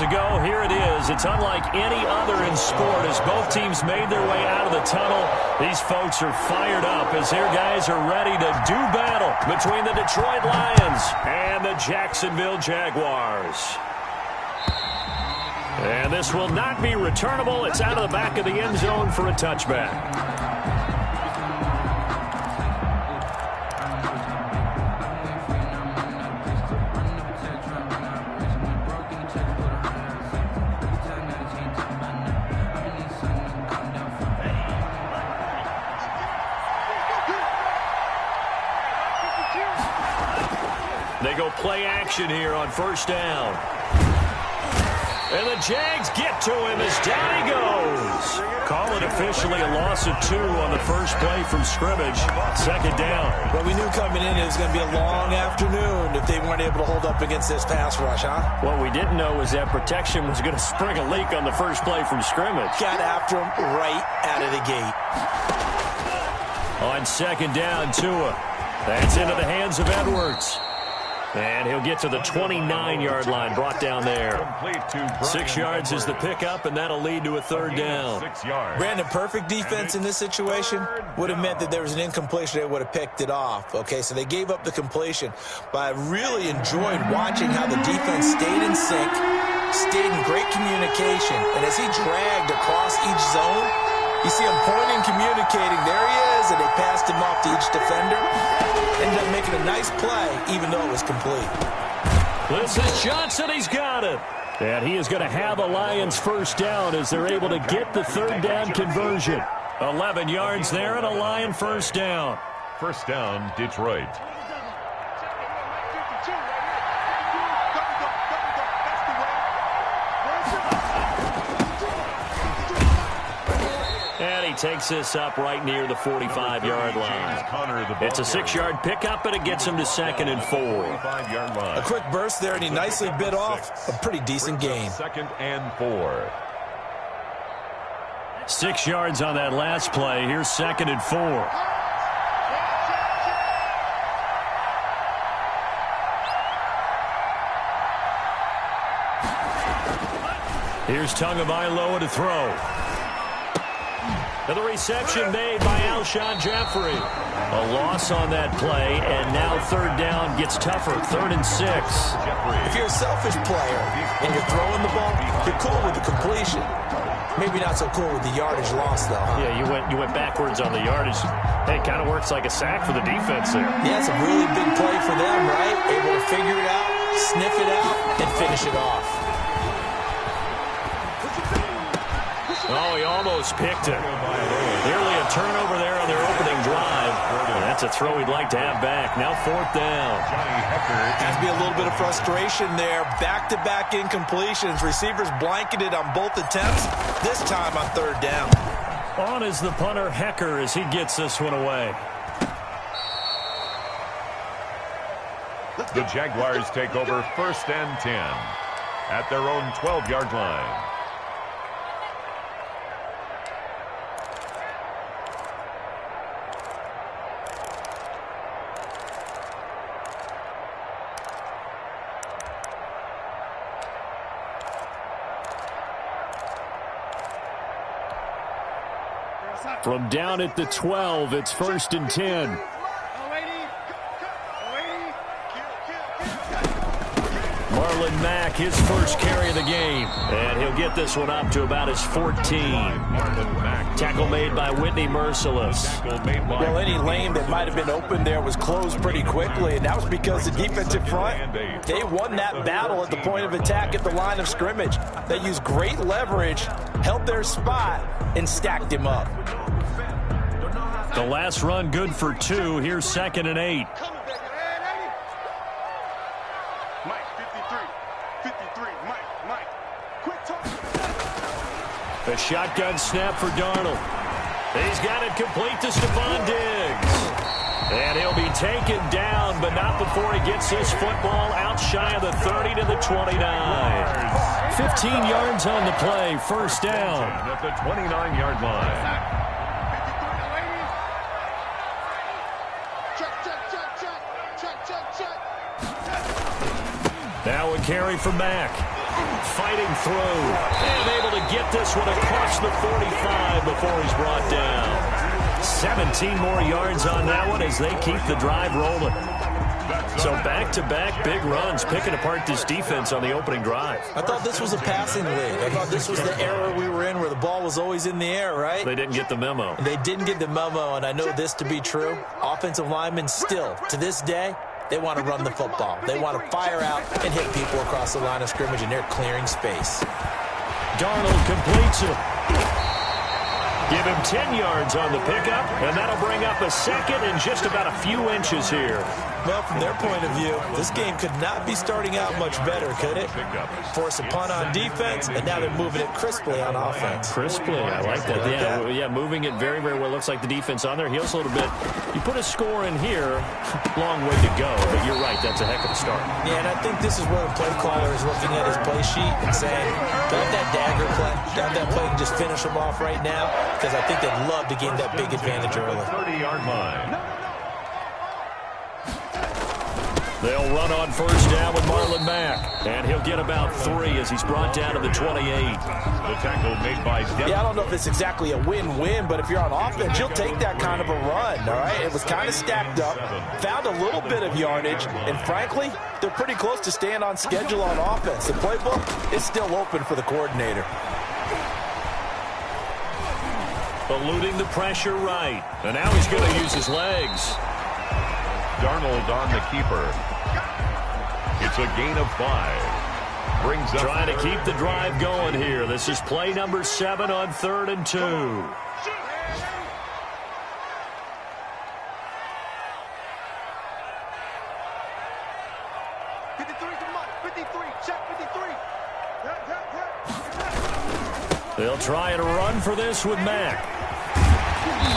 to go. Here it is. It's unlike any other in sport as both teams made their way out of the tunnel. These folks are fired up as their guys are ready to do battle between the Detroit Lions and the Jacksonville Jaguars. And this will not be returnable. It's out of the back of the end zone for a touchback. They go play action here on first down. And the Jags get to him as down he goes. Call it officially a loss of 2 on the first play from scrimmage. Second down. Well, we knew coming in it was going to be a long afternoon if they weren't able to hold up against this pass rush, huh? What we didn't know was that protection was going to spring a leak on the first play from scrimmage. Got after him right out of the gate. On second down, Tua. That's into the hands of Edwards. And he'll get to the 29-yard line, brought down there. 6 yards is the pickup, and that'll lead to a third down. Brandon, perfect defense in this situation would have meant that there was an incompletion. They would have picked it off. Okay, so they gave up the completion. But I really enjoyed watching how the defense stayed in sync, stayed in great communication. And as he dragged across each zone, you see him pointing, communicating. There he is, and they passed him off to each defender. Ended up making a nice play, even though it was complete. This is Johnson. He's got it. And he is going to have a Lions first down as they're able to get the third down conversion. 11 yards there and a Lion first down. First down, Detroit. And he takes this up right near the 45-yard line. It's a 6-yard pickup, but it gets him to 2nd and 4. A quick burst there, and he nicely bit off a pretty decent gain. 2nd and 4. 6 yards on that last play. Here's 2nd and 4. Here's Tagovailoa to throw. And the reception made by Alshon Jeffrey. A loss on that play, and now third down gets tougher. 3rd and 6. If you're a selfish player and you're throwing the ball, you're cool with the completion. Maybe not so cool with the yardage loss, though. Huh? Yeah, you went backwards on the yardage. Hey, it kind of works like a sack for the defense there. Yeah, it's a really big play for them, right? Able to figure it out, sniff it out, and finish it off. Oh, he almost picked it. Nearly a turnover there on their opening drive. And that's a throw he'd like to have back. Now 4th down. Has to be a little bit of frustration there. Back-to-back incompletions. Receivers blanketed on both attempts. This time on 3rd down. On is the punter, Hecker, as he gets this one away. The Jaguars take over 1st and 10 at their own 12-yard line. From down at the 12, it's 1st and 10. Marlon Mack, his first carry of the game. And he'll get this one up to about his 14. Tackle made by Whitney Merciless. Well, any lane that might have been open there was closed pretty quickly, and that was because the defensive front, they won that battle at the point of attack at the line of scrimmage. They used great leverage, held their spot, and stacked him up. The last run good for 2. Here's 2nd and 8. A shotgun snap for Darnold. He's got it complete to Stephon Diggs. And he'll be taken down, but not before he gets this football out shy of the 30 to the 29. 15 yards on the play, first down. At the 29-yard line. Now a carry for Mack. Fighting through. And able to get this one across the 45 before he's brought down. 17 more yards on that one as they keep the drive rolling. So back-to-back big runs, picking apart this defense on the opening drive. I thought this was a passing league. I thought this was the era we were in where the ball was always in the air, right? They didn't get the memo. They didn't get the memo, and I know this to be true. Offensive linemen still, to this day, they want to run the football. They want to fire out and hit people across the line of scrimmage, and they're clearing space. Darnold completes it. Give him 10 yards on the pickup, and that'll bring up a second and just about a few inches here. Well, from their point of view, this game could not be starting out much better, could it? Force a punt on defense, and now they're moving it crisply on offense. Crisply, I like that. Yeah, moving it very, very well. Looks like the defense on their heels a little bit. You put a score in here, long way to go, but you're right, that's a heck of a start. Yeah, and I think this is where the play caller is looking at his play sheet and saying, got that dagger play, got that play and just finish them off right now, because I think they'd love to gain that big advantage early. 30-yard line. They'll run on first down with Marlon Mack. And he'll get about 3 as he's brought down to the 28. The tackle made by Yeah, I don't know if it's exactly a win-win, but if you're on offense, you'll take that kind of a run, all right? It was kind of stacked up, found a little bit of yardage, and frankly, they're pretty close to staying on schedule on offense. The playbook is still open for the coordinator. Eluding the pressure right. And now he's going to use his legs. Darnold on the keeper. It's a gain of 5. Brings up trying to keep the drive going here. This is play number 7 on 3rd and 2. They'll try and run for this with Mack.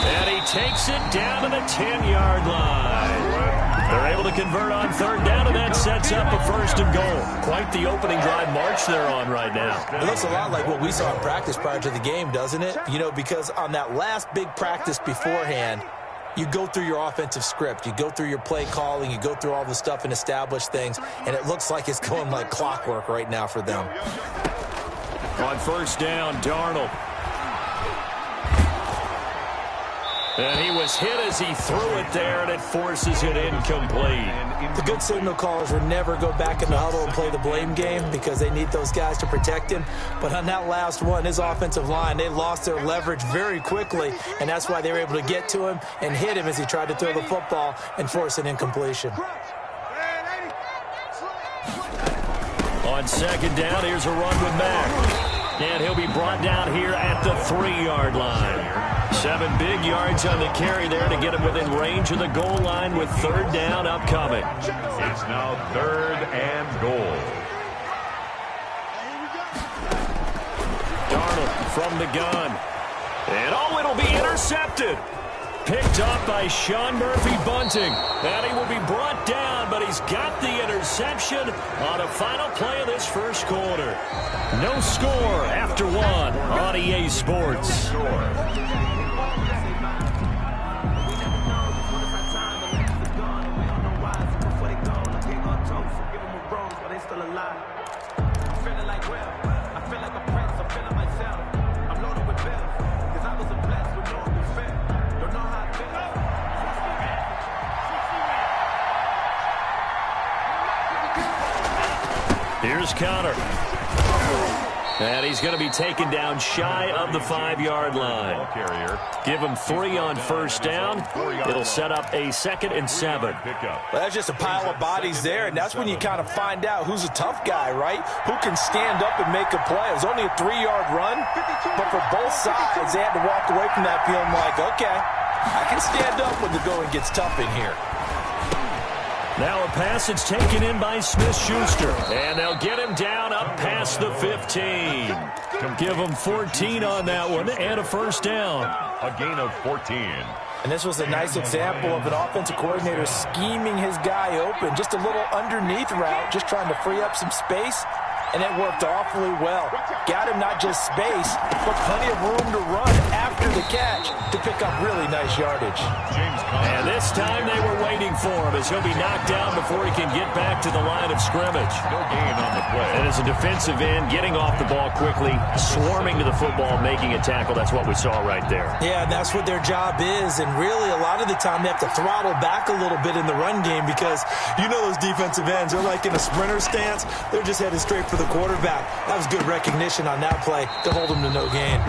And he takes it down to the 10-yard line. They're able to convert on 3rd down, and that sets up a 1st and goal. Quite the opening drive march they're on right now. It looks a lot like what we saw in practice prior to the game, doesn't it? You know, because on that last big practice beforehand, you go through your offensive script. You go through your play calling. You go through all the stuff and establish things, and it looks like it's going like clockwork right now for them. On 1st down, Darnold. And he was hit as he threw it there, and it forces it incomplete. The good signal callers would never go back in the huddle and play the blame game because they need those guys to protect him. But on that last one, his offensive line, they lost their leverage very quickly, and that's why they were able to get to him and hit him as he tried to throw the football and force an incompletion. On 2nd down, here's a run with Mack. And he'll be brought down here at the 3-yard line. 7 big yards on the carry there to get him within range of the goal line with 3rd down upcoming. It's now 3rd and goal. Darnold from the gun. And oh, it'll be intercepted. Picked up by Sean Murphy-Bunting. And he will be brought down, but he's got the interception on a final play of this 1st quarter. No score after 1 on EA Sports. Here's Connor. And he's going to be taken down shy of the 5-yard line. Give him 3 on 1st down. It'll set up a 2nd and 7. Well, that's just a pile of bodies there, and that's when you kind of find out who's a tough guy, right? Who can stand up and make a play. It was only a 3-yard run, but for both sides, they had to walk away from that feeling like, okay, I can stand up when the going gets tough in here. Now a pass that's taken in by Smith-Schuster. And they'll get him down up past the 15. Give him 14 on that one and a 1st down. A gain of 14. And this was a nice example of an offensive coordinator scheming his guy open. Just a little underneath route, just trying to free up some space. and it worked awfully well. Got him not just space, but plenty of room to run after the catch to pick up really nice yardage. And this time they were waiting for him as he'll be knocked down before he can get back to the line of scrimmage. No gain on the play. And as a defensive end, getting off the ball quickly, swarming to the football, making a tackle, that's what we saw right there. Yeah, that's what their job is, and really a lot of the time they have to throttle back a little bit in the run game because you know those defensive ends, they're like in a sprinter stance. They're just headed straight for the quarterback. That was good recognition on that play to hold him to no gain.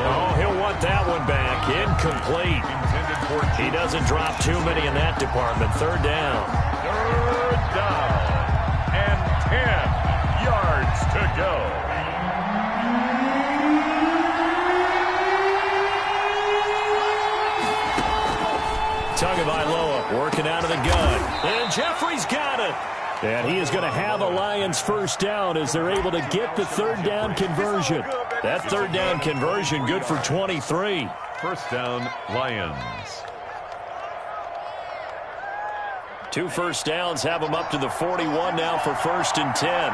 Oh, he'll want that one back. Incomplete. He doesn't drop too many in that department. Third down. Third down. And 10 yards to go. Tagovailoa working out of the gun. And Jeffrey's got it. And he is going to have a Lions first down as they're able to get the third down conversion. That third down conversion good for 23. First down, Lions. 2 first downs have them up to the 41 now for 1st and 10.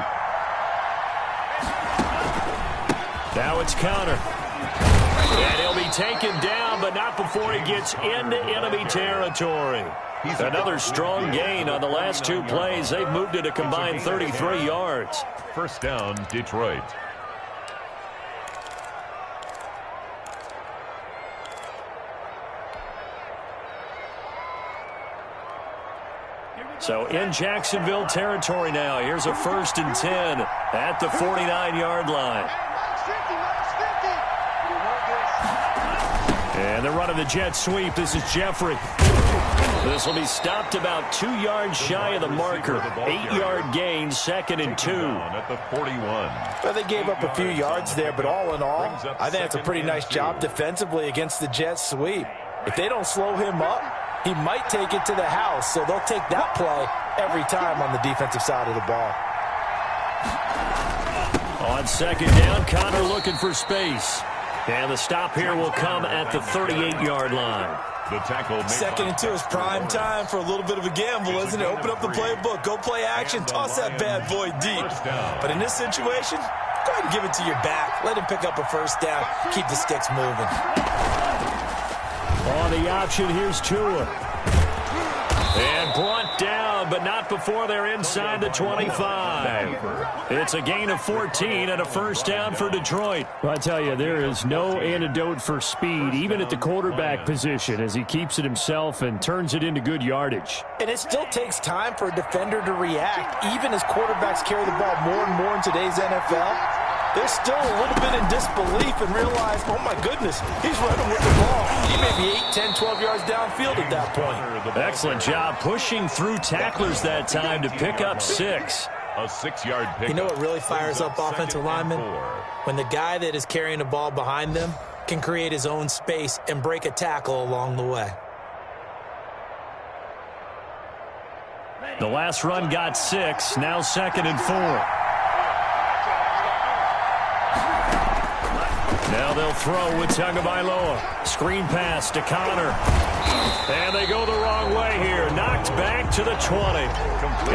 Now it's counter. And he'll be taken down, but not before he gets into enemy territory. Another strong gain on the last 2 plays. They've moved it a combined 33 yards. First down, Detroit. So in Jacksonville territory now. Here's a 1st and 10 at the 49-yard line. And they're running the jet sweep. This is Jeffrey. This will be stopped about 2 yards shy of the marker. 8-yard gain, 2nd and 2. At the 41. Well, they gave up a few yards there, but all in all, I think that's a pretty nice job defensively against the jet sweep. If they don't slow him up, he might take it to the house, so they'll take that play every time on the defensive side of the ball. On 2nd down, Connor looking for space. And the stop here will come at the 38-yard line. The tackle. 2nd and 2 is prime time for a little bit of a gamble, isn't it? Open up the playbook, go play action, toss that bad boy deep. But in this situation, go ahead and give it to your back. Let him pick up a first down. Keep the sticks moving. On the option, here's Tua. And brought down, but not before they're inside the 25. It's a gain of 14 and a first down for Detroit. Well, I tell you, there is no antidote for speed, even at the quarterback position, as he keeps it himself and turns it into good yardage. And it still takes time for a defender to react, even as quarterbacks carry the ball more and more in today's NFL. They're still a little bit in disbelief and realize, oh, my goodness, he's running with the ball. He may be 8, 10, 12 yards downfield at that point. Excellent job pushing through tacklers that time to pick up 6. A 6-yard pick. You know what really fires up offensive linemen? When the guy that is carrying the ball behind them can create his own space and break a tackle along the way. The last run got 6, now 2nd and 4. Now they'll throw with Tagovailoa. Screen pass to Connor. And they go the wrong way here. Knocked back to the 20.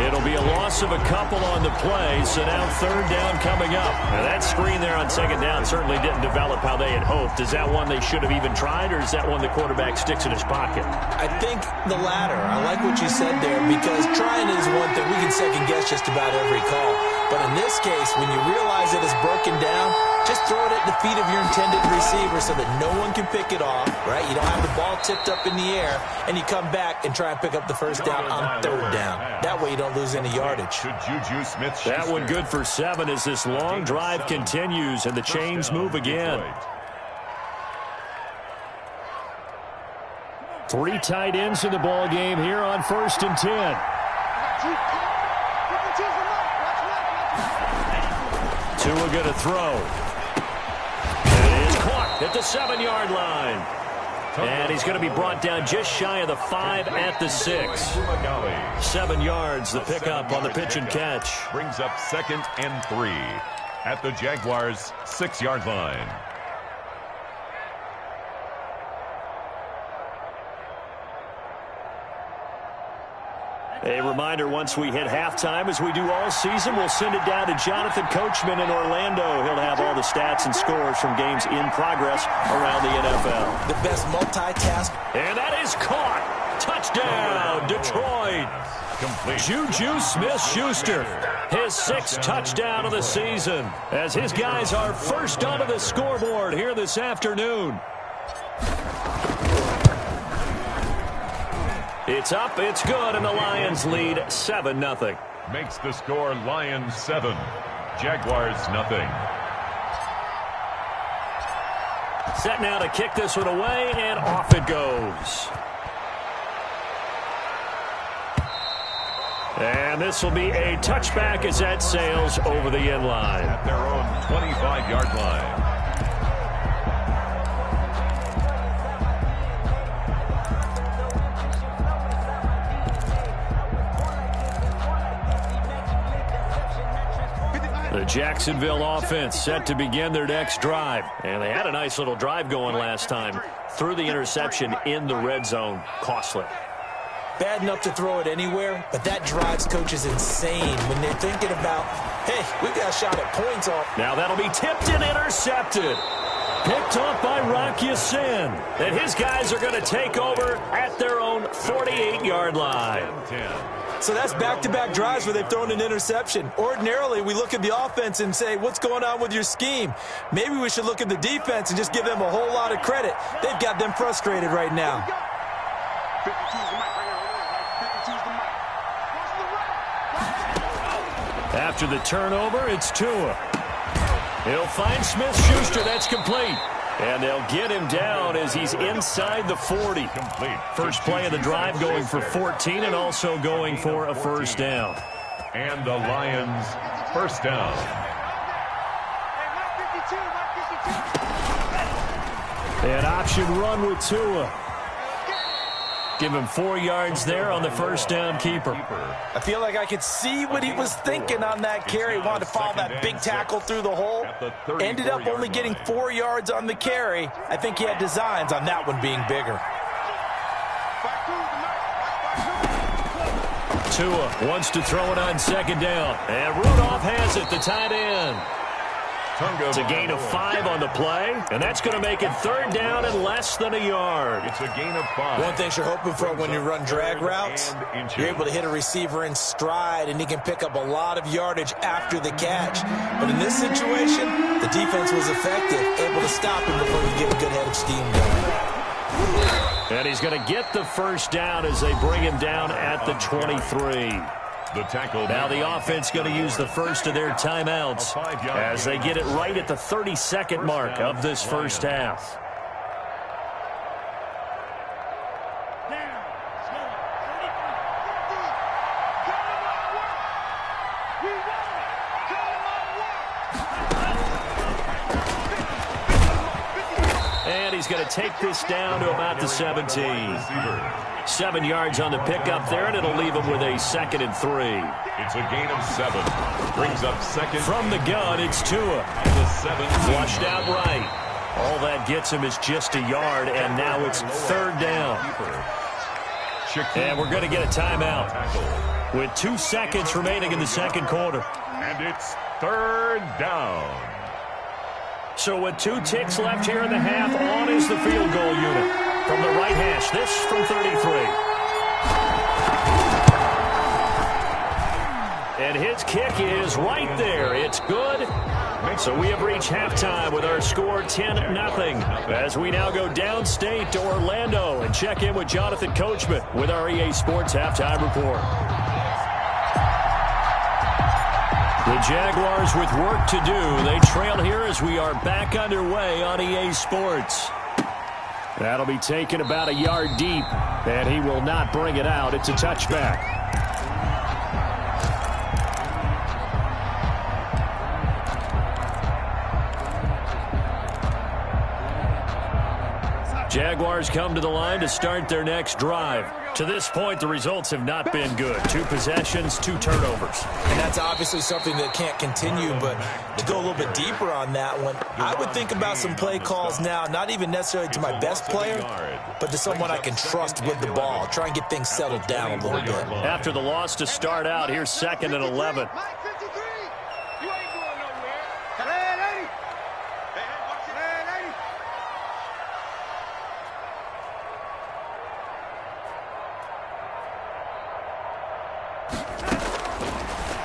It'll be a loss of a couple on the play, so now 3rd down coming up. Now that screen there on 2nd down certainly didn't develop how they had hoped. Is that one they should have even tried, or is that one the quarterback sticks in his pocket? I think the latter. I like what you said there, because trying is one thing. We can second guess just about every call. But in this case, when you realize that it's broken down, just throw it at the feet of your intended receiver so that no one can pick it off, right? You don't have the ball tipped up in the air, and you come back and try and pick up the first down on 3rd down. That way you don't lose any yardage. That one good for 7 as this long drive continues and the chains move again. 3 tight ends in the ball game here on 1st and 10. Tua going to throw. It is caught at the 7-yard line. And he's going to be brought down just shy of the 5 at the 6. 7 yards, the pickup on the pitch and catch. Brings up 2nd and 3 at the Jaguars' 6-yard line. A reminder, once we hit halftime, as we do all season, we'll send it down to Jonathan Coachman in Orlando. He'll have all the stats and scores from games in progress around the NFL. The best multitask. And that is caught. Touchdown, Detroit. Juju Smith-Schuster, his 6th touchdown of the season, as his guys are first onto the scoreboard here this afternoon. It's up, it's good, and the Lions lead 7-0. Makes the score Lions 7, Jaguars nothing. Set now to kick this one away, and off it goes. And this will be a touchback as that sails over the end line. At their own 25-yard line. The Jacksonville offense set to begin their next drive. And they had a nice little drive going last time. Threw the interception in the red zone. Costly. Bad enough to throw it anywhere, but that drives coaches insane when they're thinking about, hey, we've got a shot at points off. Now that'll be tipped and intercepted. Picked off by Rock Ya-Sin. And his guys are going to take over at their own 48-yard line. So that's back-to-back drives where they've thrown an interception. Ordinarily, we look at the offense and say, what's going on with your scheme? Maybe we should look at the defense and just give them a whole lot of credit. They've got them frustrated right now. After the turnover, it's Tua. He'll find Smith-Schuster. That's complete. And they'll get him down as he's inside the 40. First play of the drive going for 14 and also going for a first down. And the Lions first down. An option run with Tua. Give him 4 yards there on the first down keeper. I feel like I could see what he was thinking on that carry. Wanted to follow that big tackle through the hole. Ended up only getting 4 yards on the carry. I think he had designs on that one being bigger. Tua wants to throw it on second down. And Rudolph has it, the tight end. It's a gain of 5 on the play, and that's going to make it third down and less than a yard. It's a gain of 5. One thing you're hoping for when you run drag routes, you're able to hit a receiver in stride, and he can pick up a lot of yardage after the catch. But in this situation, the defense was effective, able to stop him before he get a good head of steam going. And he's going to get the first down as they bring him down at the 23. The tackle. Now the offense going to use the first of their timeouts as they get it right at the 30-second mark of this first half. And he's going to take this down to about the 17. 7 yards on the pickup there, and it'll leave him with a 2nd and 3. It's a gain of 7. Brings up second. From the gun, it's Tua. And the 7. Flushed out right. All that gets him is just a yard, and now it's third down. And we're going to get a timeout with 2 seconds remaining in the second quarter. And it's third down. So with 2 ticks left here in the half, on is the field goal unit. From the right hash, this from 33. And his kick is right there. It's good. So we have reached halftime with our score 10-0. As we now go downstate to Orlando and check in with Jonathan Coachman with our EA Sports Halftime Report. The Jaguars with work to do. They trail here as we are back underway on EA Sports. That'll be taken about a yard deep, and he will not bring it out. It's a touchback. Jaguars come to the line to start their next drive. To this point, the results have not been good. 2 possessions, 2 turnovers. And that's obviously something that can't continue, but to go a little bit deeper on that one, I would think about some play calls now, not even necessarily to my best player, but to someone I can trust with the ball. Try and get things settled down a little bit. After the loss to start out, here's 2nd and 11.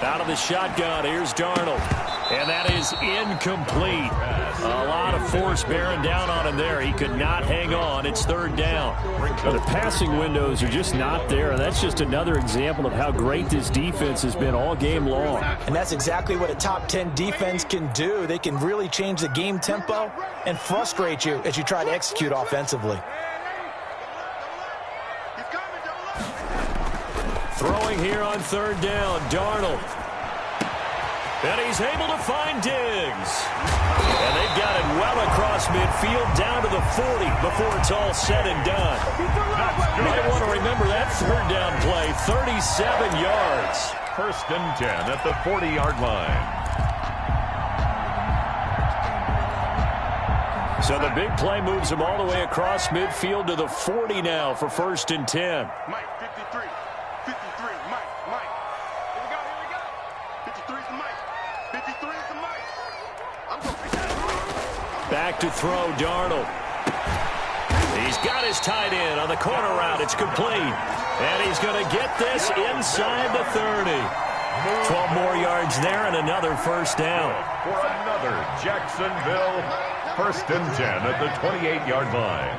Out of the shotgun, here's Darnold. And that is incomplete. A lot of force bearing down on him there. He could not hang on. It's 3rd down. But the passing windows are just not there. And that's just another example of how great this defense has been all game long. And that's exactly what a top 10 defense can do. They can really change the game tempo and frustrate you as you try to execute offensively. Throwing here on 3rd down, Darnold. And he's able to find Diggs. And they've got it well across midfield down to the 40 before it's all said and done. Might want to remember that 3rd down play, 37 yards. 1st and 10 at the 40-yard line. So the big play moves him all the way across midfield to the 40 now for 1st and 10. Mike, 53. 53, Mike. Here we go. 53 is the Mike. 53 is the Mike. I'm going to Back to throw, Darnold. He's got his tight end on the corner route. It's complete. And he's going to get this inside the 30. 12 more yards there and another 1st down. For another Jacksonville 1st and 10 at the 28-yard line.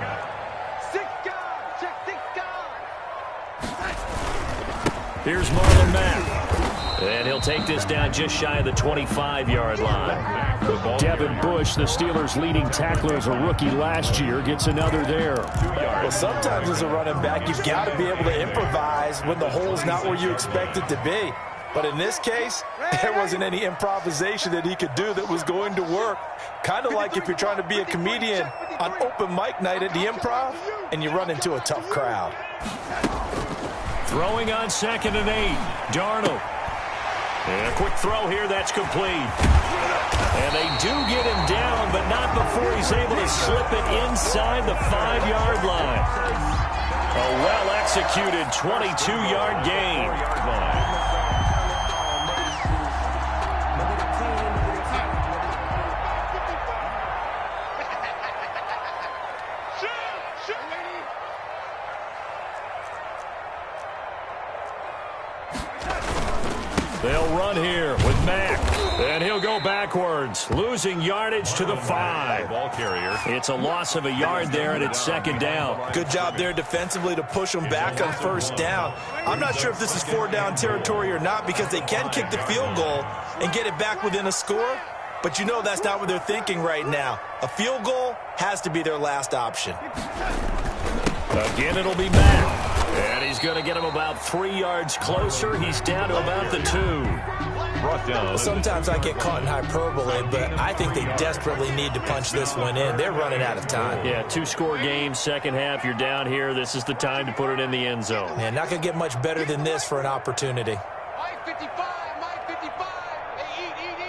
6 guys. Check 6 guys. Here's Marlon Mack. And he'll take this down just shy of the 25-yard line. Devin Bush, the Steelers' leading tackler as a rookie last year, gets another there. Well, sometimes as a running back, you've got to be able to improvise when the hole's not where you expect it to be. But in this case, there wasn't any improvisation that he could do that was going to work. Kind of like if you're trying to be a comedian on open mic night at the Improv and you run into a tough crowd. Throwing on 2nd and 8. Darnold. And a quick throw here, that's complete. And they do get him down, but not before he's able to slip it inside the 5-yard line. A well-executed 22-yard gain. They'll run here with Mack. And he'll go backwards, losing yardage to the 5. Ball carrier. It's a loss of a yard there, and it's 2nd down. Good job there defensively to push them back on 1st down. I'm not sure if this is 4-down territory or not because they can kick the field goal and get it back within a score. But you know that's not what they're thinking right now. A field goal has to be their last option. Again, it'll be Mack. And he's going to get him about 3 yards closer. He's down to about the 2. Brought down. Well, sometimes I get caught in hyperbole, but I think they desperately need to punch this one in. They're running out of time. Yeah, 2-score game, 2nd half. You're down here. This is the time to put it in the end zone. Man, not going to get much better than this for an opportunity. Mike 55. Mike 55. Hey, eat.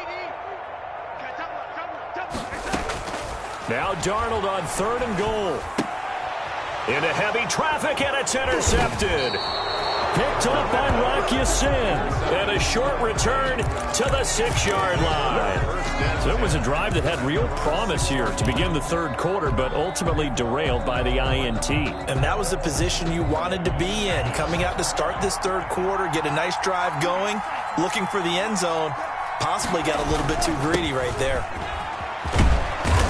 Now Darnold on 3rd and goal. Into heavy traffic, and it's intercepted. Picked up by Rock Ya-Sin. And a short return to the 6-yard line. So it was a drive that had real promise here to begin the 3rd quarter, but ultimately derailed by the INT. And that was the position you wanted to be in. Coming out to start this 3rd quarter, get a nice drive going, looking for the end zone. Possibly got a little bit too greedy right there.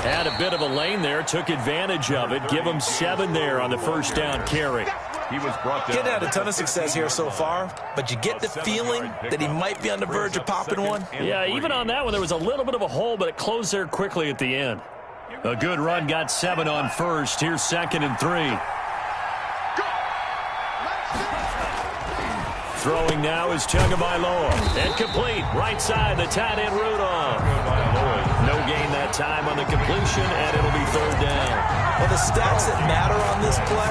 Had a bit of a lane there, took advantage of it. Give him 7 there on the 1st down carry. He was brought down. Getting had a ton of success here so far, but you get the feeling that he might be on the verge of popping one. Yeah, even on that one, there was a little bit of a hole, but it closed there quickly at the end. A good run, got 7 on 1st. Here's 2nd and 3. Throwing now is Tagovailoa. And complete, right side, the tight end Rudolph. No gain that time on the completion, and it'll be 3rd down. Well, the stats that matter on this play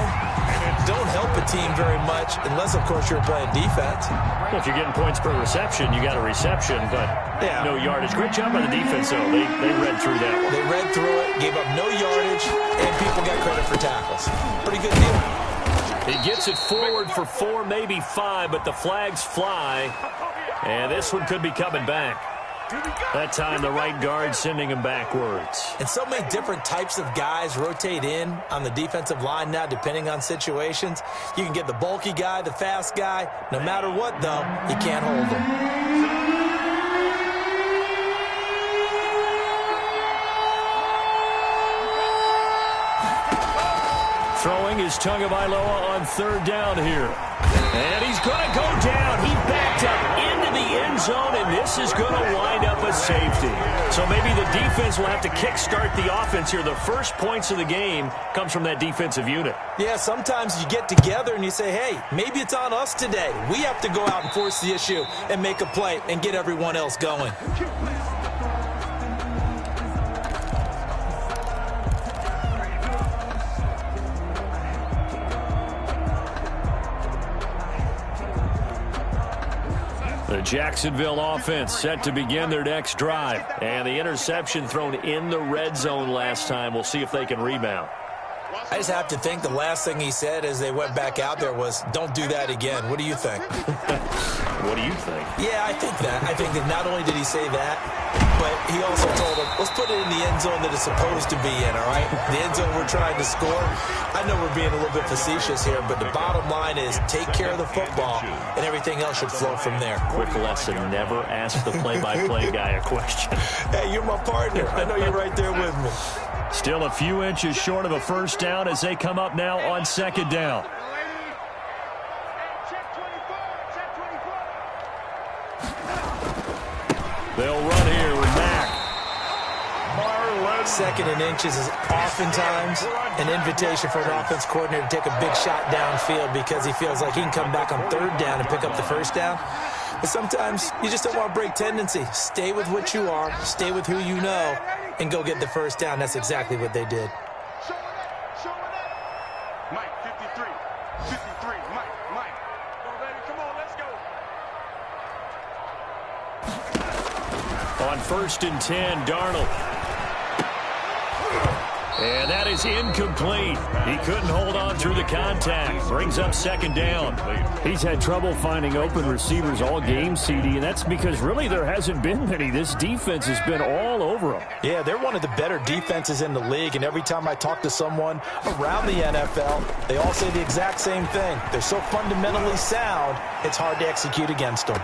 don't help a team very much unless, of course, you're playing defense. Well, if you're getting points per reception, you got a reception, but no yardage. Great job by the defense, though. They read through that one. They read through it, gave up no yardage, and people got credit for tackles. Pretty good deal. He gets it forward for 4, maybe 5, but the flags fly, and this one could be coming back. That time, the right guard sending him backwards. And so many different types of guys rotate in on the defensive line now, depending on situations. You can get the bulky guy, the fast guy. No matter what, though, you can't hold him. Throwing is Tagovailoa on 3rd down here. And he's going to go down. He backed up into the end zone, and this is going to wind up a safety. So maybe the defense will have to kickstart the offense here. The first points of the game comes from that defensive unit. Yeah, sometimes you get together and you say, hey, maybe it's on us today. We have to go out and force the issue and make a play and get everyone else going. The Jacksonville offense set to begin their next drive. And the interception thrown in the red zone last time. We'll see if they can rebound. I just have to think the last thing he said as they went back out there was, don't do that again. What do you think? What do you think? Yeah, I think that. I think that not only did he say that, but he also told him, let's put it in the end zone that it's supposed to be in, all right? The end zone we're trying to score. I know we're being a little bit facetious here, but the bottom line is take care of the football, and everything else should flow from there. Quick lesson, never ask the play-by-play guy a question. Hey, you're my partner. I know you're right there with me. Still a few inches short of a first down as they come up now on 2nd down. They'll run here with Mack. 2nd and inches is oftentimes an invitation for an offense coordinator to take a big shot downfield because he feels like he can come back on 3rd down and pick up the first down. But sometimes you just don't want to break tendency. Stay with what you are, stay with who you know, and go get the first down. That's exactly what they did. Mike, 53. 53. Mike. Come on, let's go. On 1st and 10, Darnold. And that is incomplete. He couldn't hold on through the contact. Brings up 2nd down. He's had trouble finding open receivers all game, CD, and that's because really there hasn't been many. This defense has been all over them. Yeah, they're one of the better defenses in the league, and every time I talk to someone around the NFL, they all say the exact same thing. They're so fundamentally sound, it's hard to execute against them.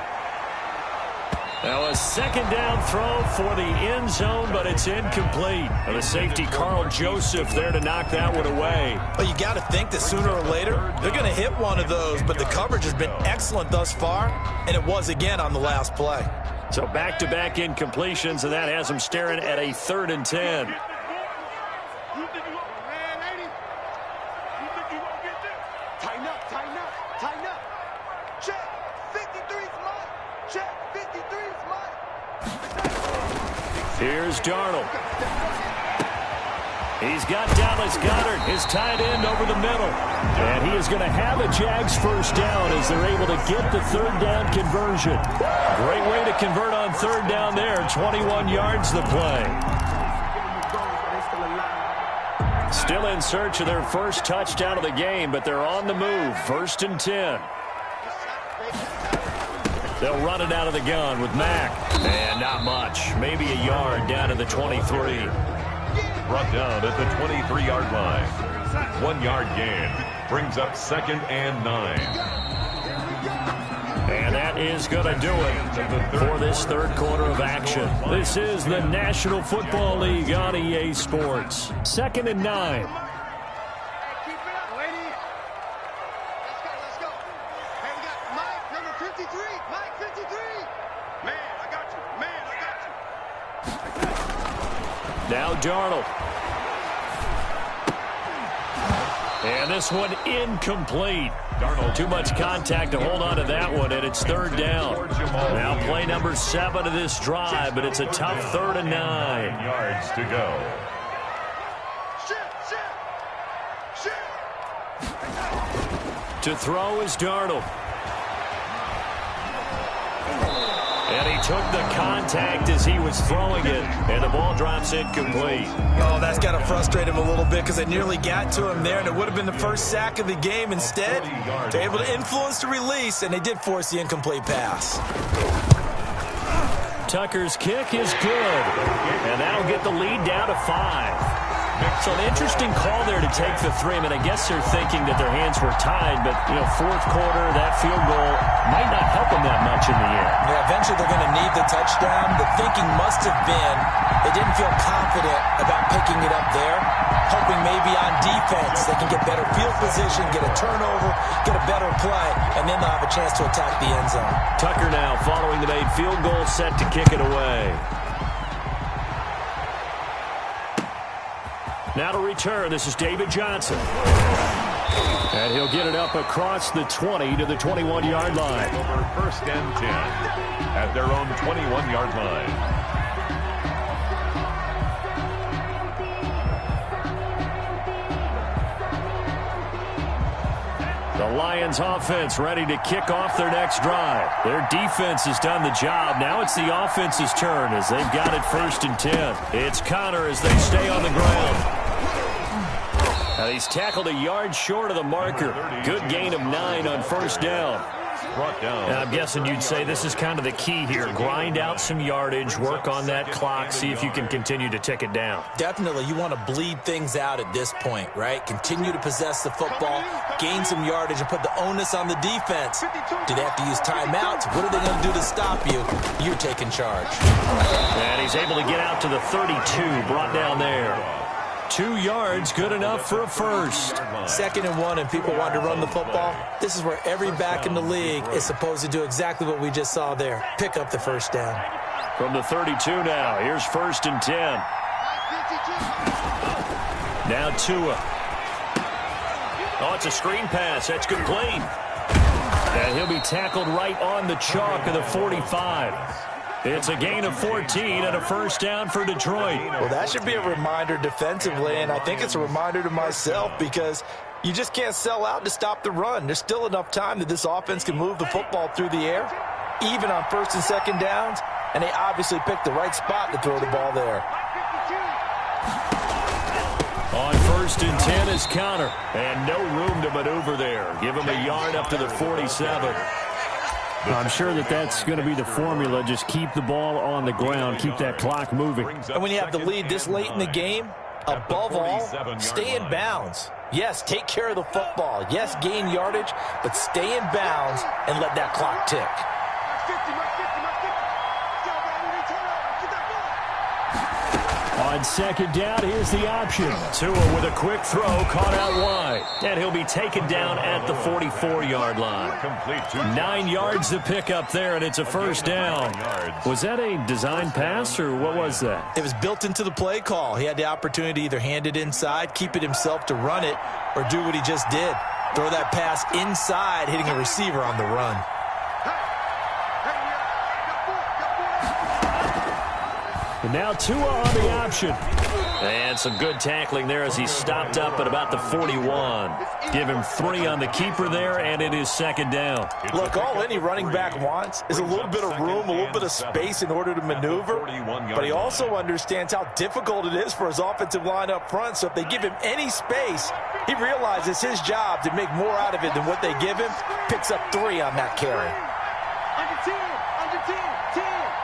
Now a 2nd down throw for the end zone, but it's incomplete. And the safety, Carl Joseph, there to knock that one away. Well, you got to think that sooner or later, they're going to hit one of those, but the coverage has been excellent thus far, and it was again on the last play. So back-to-back incompletions, and that has them staring at a 3rd and 10. Tighten up. Check. 53's mine. Check. 53's mine. Here's Darnold. He's got Dallas Goedert, his tight end, over the middle. And he is going to have a Jags first down as they're able to get the 3rd down conversion. Great way to convert on 3rd down there. 21 yards the play. Still in search of their first touchdown of the game, but they're on the move. 1st and 10. They'll run it out of the gun with Mack. And not much. Maybe a yard down to the 23. Brought down at the 23-yard line. 1 yard gain. Brings up 2nd and 9. And that is going to do it for this 3rd quarter of action. This is the National Football League on EA Sports. 2nd and 9. Keep it up, lady. Let's go. Hey, we got Mike, number 53. Mike, 53. Man, I got you. Now Darnold. And this one incomplete. Darnold, too much contact to hold on to that one, and it's 3rd down. Now play number 7 of this drive, but it's a tough 3rd and 9. 9 yards to go. Shift. To throw is Darnold. And he took the contact as he was throwing it, and the ball drops incomplete. Oh, that's got to frustrate him a little bit because they nearly got to him there, and it would have been the first sack of the game. Instead, they're able to influence the release, and they did force the incomplete pass. Tucker's kick is good, and that'll get the lead down to 5. So an interesting call there to take the 3. I mean, I guess they're thinking that their hands were tied, but, fourth quarter, that field goal might not help them that much in the end. Yeah, eventually they're going to need the touchdown. The thinking must have been they didn't feel confident about picking it up there, hoping maybe on defense they can get better field position, get a turnover, get a better play, and then they'll have a chance to attack the end zone. Tucker now following the made field goal, set to kick it away. Now to return, this is David Johnson. And he'll get it up across the 20 to the 21-yard line. Over 1st and 10 at their own 21-yard line. The Lions offense ready to kick off their next drive. Their defense has done the job. Now it's the offense's turn as they've got it 1st and 10. It's Connor as they stay on the ground. Now he's tackled a yard short of the marker. Good gain of 9 on 1st down. Brought down. And I'm guessing you'd say this is kind of the key here. Grind out some yardage, work on that clock, see if you can continue to tick it down. Definitely, you want to bleed things out at this point, right? Continue to possess the football, gain some yardage, and put the onus on the defense. Do they have to use timeouts? What are they going to do to stop you? You're taking charge. And he's able to get out to the 32, brought down there. 2 yards, good enough for a first. 2nd and 1, and people want to run the football. This is where every back in the league is supposed to do exactly what we just saw there. Pick up the 1st down. From the 32 now, here's 1st and 10. Now Tua. Oh, it's a screen pass. That's complete. And he'll be tackled right on the chalk of the 45. It's a gain of 14 and a 1st down for Detroit. Well, that should be a reminder defensively, and I think it's a reminder to myself because you just can't sell out to stop the run. There's still enough time that this offense can move the football through the air, even on 1st and 2nd downs, and they obviously picked the right spot to throw the ball there. On 1st and 10 is Connor, and no room to maneuver there. Give him a yard up to the 47. I'm sure that that's going to be the formula. Just keep the ball on the ground. Keep that clock moving. And when you have the lead this late in the game, above all, stay in bounds. Yes, take care of the football. Yes, gain yardage, but stay in bounds and let that clock tick. On 2nd down, here's the option. Tua with a quick throw, caught out wide. And he'll be taken down at the 44-yard line. 9 yards to pick up there, and it's a 1st down. Was that a design pass, or what was that? It was built into the play call. He had the opportunity to either hand it inside, keep it himself to run it, or do what he just did. Throw that pass inside, hitting a receiver on the run. And now Tua on the option. And some good tackling there as he stopped up at about the 41. Give him 3 on the keeper there, and it is 2nd down. Look, all any running back wants is a little bit of room, a little bit of space in order to maneuver. But he also understands how difficult it is for his offensive line up front. So if they give him any space, he realizes his job to make more out of it than what they give him. Picks up 3 on that carry. Under 10, under 10, 10.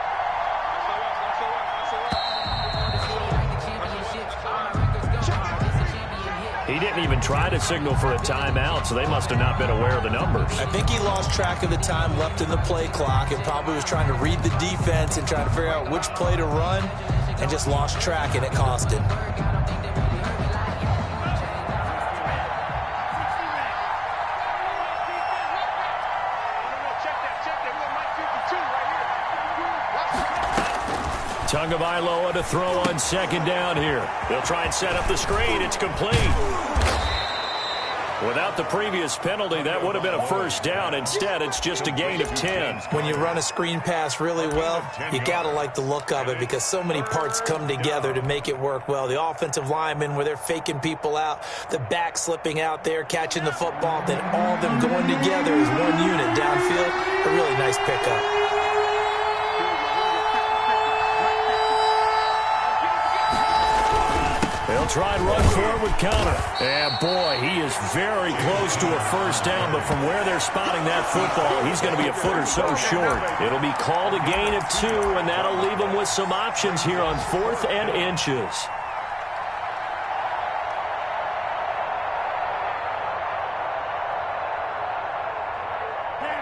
He didn't even try to signal for a timeout, so they must have not been aware of the numbers. I think he lost track of the time left in the play clock and probably was trying to read the defense and trying to figure out which play to run and just lost track, and it cost him. Tagovailoa to throw on 2nd down here. They'll try and set up the screen. It's complete. Without the previous penalty, that would have been a first down. Instead, it's just a gain of 10. When you run a screen pass really well, you got to like the look of it because so many parts come together to make it work well. The offensive linemen, where they're faking people out, the back slipping out there, catching the football, then all of them going together as one unit downfield. A really nice pickup. They'll try and run forward with Conner. And, boy, he is very close to a first down, but from where they're spotting that football, he's going to be a foot or so short. It'll be called a gain of 2, and that'll leave them with some options here on 4th and inches.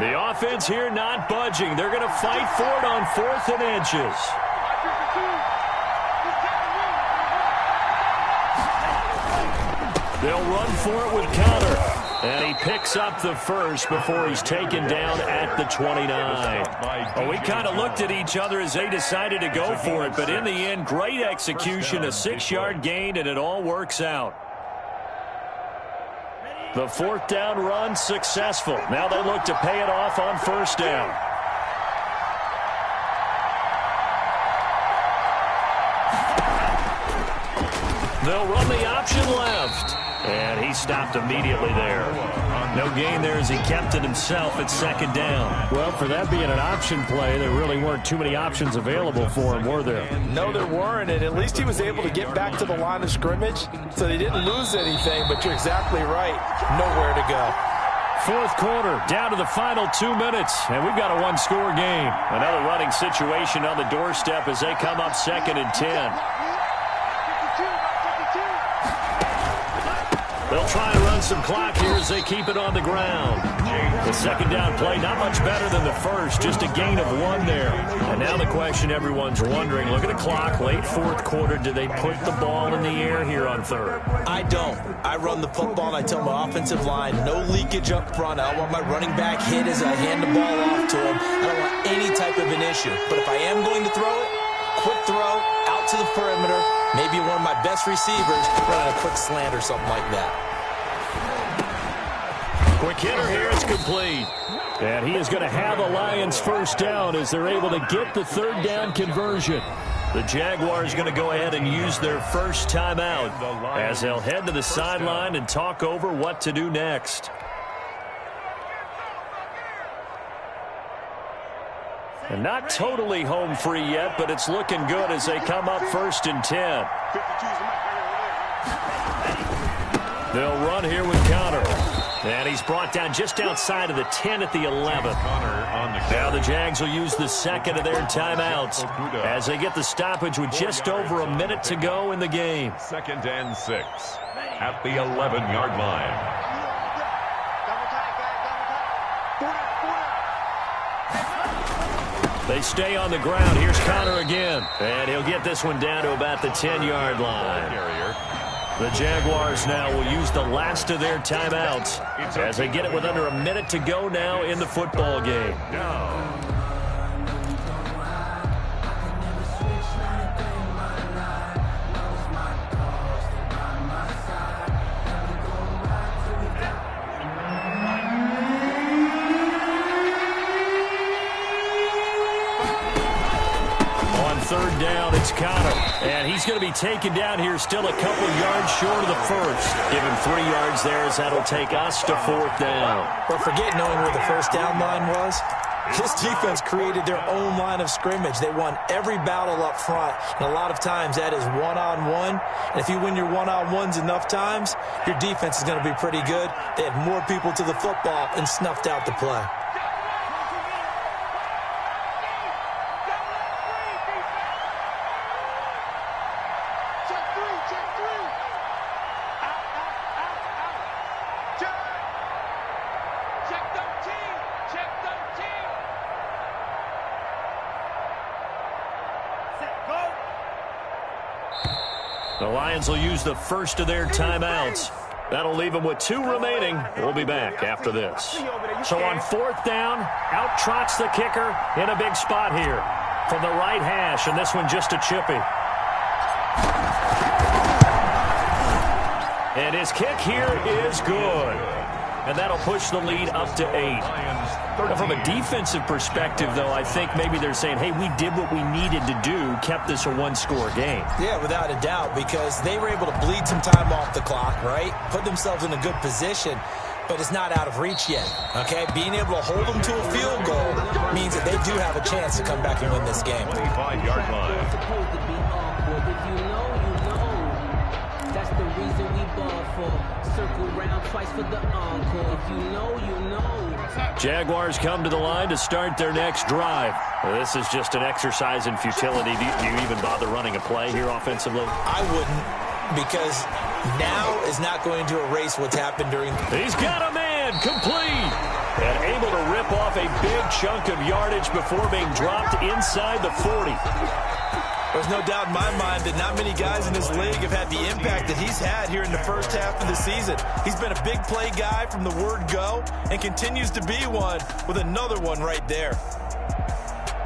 The offense here not budging. They're going to fight for it on 4th and inches. They'll run for it with Conner. And he picks up the first before he's taken down at the 29. Well, we kind of looked at each other as they decided to go for it. But in the end, great execution, a 6-yard gain, and it all works out. The 4th down run successful. Now they look to pay it off on first down. They'll run the option left. And he stopped immediately there. No gain there as he kept it himself at 2nd down. Well, for that being an option play, there really weren't too many options available for him, were there? No, there weren't, and at least he was able to get back to the line of scrimmage, so they didn't lose anything, but you're exactly right. Nowhere to go. 4th quarter, down to the final 2 minutes, and we've got a 1-score game. Another running situation on the doorstep as they come up 2nd and 10. They'll try and run some clock here as they keep it on the ground. The 2nd down play, not much better than the first, just a gain of 1 there. And now the question everyone's wondering, look at the clock, late 4th quarter, do they put the ball in the air here on 3rd? I don't. I run the football, and I tell my offensive line, no leakage up front. I don't want my running back hit as I hand the ball off to him. I don't want any type of an issue. But if I am going to throw it, quick throw, out to the perimeter, maybe one of my best receivers running a quick slant or something like that. Quick hitter here, it's complete. And he is going to have the Lions first down as they're able to get the 3rd down conversion. The Jaguars going to go ahead and use their first timeout as they'll head to the sideline and talk over what to do next. And not totally home free yet, but it's looking good as they come up 1st and 10. They'll run here with Conner. And he's brought down just outside of the 10 at the 11. Now the Jags will use the 2nd of their timeouts as they get the stoppage with just over a minute to go in the game. 2nd and 6 at the 11-yard line. They stay on the ground. Here's Conner again. And he'll get this one down to about the 10-yard line. The Jaguars now will use the last of their timeouts as they get it with under a minute to go now in the football game. On 3rd down, it's Conner. And he's going to be taken down here still a couple yards short of the first. Give him 3 yards there as that'll take us to 4th down. But forget knowing where the first down line was. This defense created their own line of scrimmage. They won every battle up front, and a lot of times that is one-on-one. And if you win your one-on-ones enough times, your defense is going to be pretty good. They had more people to the football and snuffed out the play. The Lions will use the first of their timeouts. That'll leave them with 2 remaining. We'll be back after this. So on 4th down, out trots the kicker in a big spot here from the right hash, and this one just a chippy. And And his kick here is good. And that'll push the lead up to 8. Now, from a defensive perspective, though, I think maybe they're saying, hey, we did what we needed to do, kept this a one-score game. Yeah, without a doubt, because they were able to bleed some time off the clock, right? Put themselves in a good position, but it's not out of reach yet, okay? Being able to hold them to a field goal means that they do have a chance to come back and win this game. 25-yard line. It's supposed to be awkward. If you know, you know. That's the reason we ball for. Circle round twice for the encore. If you know, you know. Jaguars come to the line to start their next drive. This is just an exercise in futility. Do you even bother running a play here offensively? I wouldn't, because now is not going to erase what's happened during. He's got a man, complete, and able to rip off a big chunk of yardage before being dropped inside the 40. There's no doubt in my mind that not many guys in this league have had the impact that he's had here in the first half of the season. He's been a big play guy from the word go and continues to be one with another one right there.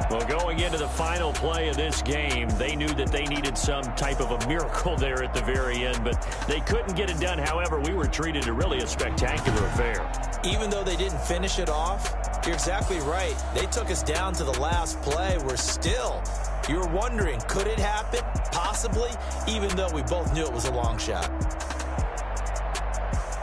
Well, going into the final play of this game, they knew that they needed some type of a miracle there at the very end, but they couldn't get it done. However, we were treated to really a spectacular affair. Even though they didn't finish it off, you're exactly right. They took us down to the last play. We're still, you were wondering, could it happen? Possibly, even though we both knew it was a long shot.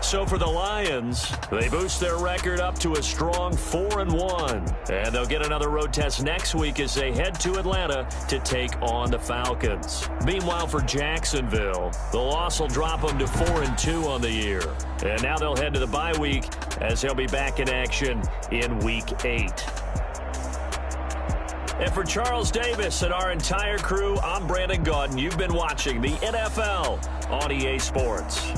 So for the Lions, they boost their record up to a strong 4-1. And they'll get another road test next week as they head to Atlanta to take on the Falcons. Meanwhile, for Jacksonville, the loss will drop them to 4-2 on the year. And now they'll head to the bye week as they'll be back in action in Week 8. And for Charles Davis and our entire crew, I'm Brandon Gaudin. You've been watching the NFL on EA Sports.